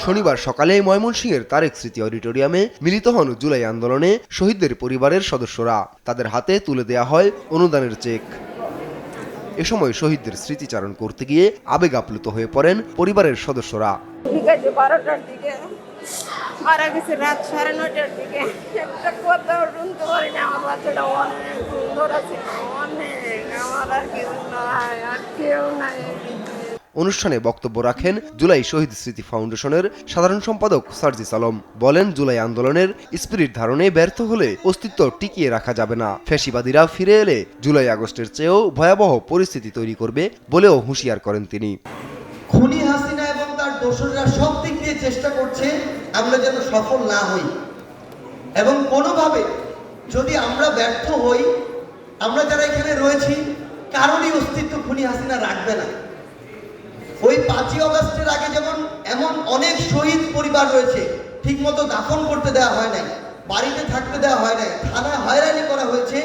শনিবার সকালে ময়মনসিংহের তারেক স্মৃতি অডিটোরিয়ামে মিলিত হন জুলাই আন্দোলনে শহীদদের পরিবারের সদস্যরা। তাদের হাতে তুলে দেয়া হয় অনুদানের চেক। এ সময় শহীদদের স্মৃতিচারণ করতে গিয়ে আবেগ আপ্লুত হয়ে পড়েন পরিবারের সদস্যরা। বিকালে 12টার দিকে মারা গেছে, রাত 9:30টার দিকে। একটা কথাও শুনতে পারি না। আমার বাচ্চাটা অনেক সুন্দর আছে, অনেক। আমার আর কেউ নাই, আর কেউ নাই। অনুষ্ঠানে বক্তব্য রাখেন জুলাই শহীদ স্মৃতি ফাউন্ডেশনের সাধারণ সম্পাদক সার্জিস আলম। বলেন, জুলাই আন্দোলনের স্পিরিট ধারণে ব্যর্থ হলে অস্তিত্ব টিকিয়ে রাখা যাবে না। ফ্যাসিবাদীরা ফিরে এলে জুলাই আগস্টের চেয়েও ভয়াবহ পরিস্থিতি তৈরি করবে বলেও হুঁশিয়ার করেন তিনি। খুনি হাসিনা এবং তার দোসররা সব দিক দিয়ে চেষ্টা করছে আমরা যেন সফল না হই, এবং কোনোভাবে যদি আমরা ব্যর্থ হই, আমরা যারা এখানে রয়েছি কারোরই অস্তিত্ব খুনি হাসিনা রাখবে না। ওই 5ই আগস্টের আগে যেমন এমন অনেক শহীদ পরিবার রয়েছে ঠিকমতো দাফন করতে দেওয়া হয় নাই, বাড়িতে থাকতে দেওয়া হয় নাই, থানায় হয়রানি করা হয়েছে,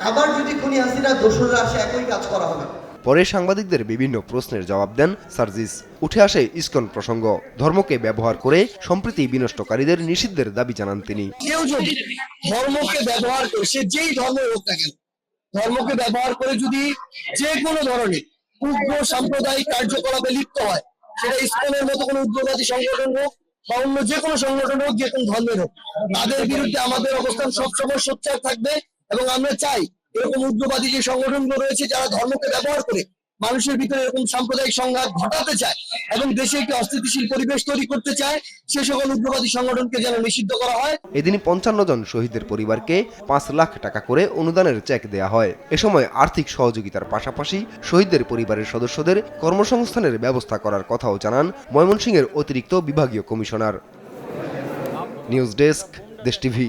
আবার যদি খুনি হাসিনা দোসররা আসে একই কাজ করা হবে। পরে সাংবাদিকদের বিভিন্ন প্রশ্নের জবাব দেন সার্জিস। উঠে আসে ইসকন প্রসঙ্গ। ধর্মকে ব্যবহার করে সম্প্রীতি বিনষ্টকারীদের নিষিদ্ধের দাবি জানান তিনি। কেউ যদি ধর্মকে ব্যবহার করে, সে যেই ধর্ম হোক না কেন, ধর্মকে ব্যবহার করে যদি যে কোনো ধরনের উগ্র সাম্প্রদায়িক কার্যকলাপে লিপ্ত হয়, সেটা ইসকনের মতো কোনো উগ্রবাদী সংগঠন হোক বা অন্য যে কোনো সংগঠন হোক, যে কোনো ধর্মের হোক, তাদের বিরুদ্ধে আমাদের অবস্থান সবসময় সোচ্চার থাকবে। এবং আমরা চাই এরকম উগ্রবাদী যে সংগঠনগুলো রয়েছে যারা ধর্মকে ব্যবহার করে মানুষের ভিতরে এরকম সাম্প্রদায়িক সংঘাত ঘটাতে চায় এবং দেশে একটি অস্থিতিশীল পরিবেশ তৈরি করতে চায়, সে সকল উগ্রবাদী সংগঠনকে যেন নিষিদ্ধ করা হয়। এদিনই 55 জন শহীদের পরিবারকে 5 লাখ টাকা করে অনুদানের চেক দেয়া হয়। এ সময় আর্থিক সহযোগিতার পাশাপাশি শহীদদের পরিবারের সদস্যদের কর্মসংস্থানের ব্যবস্থা করার কথাও জানান ময়মনসিংহের অতিরিক্ত বিভাগীয় কমিশনার। নিউজ ডেস্ক, দেশ টিভি।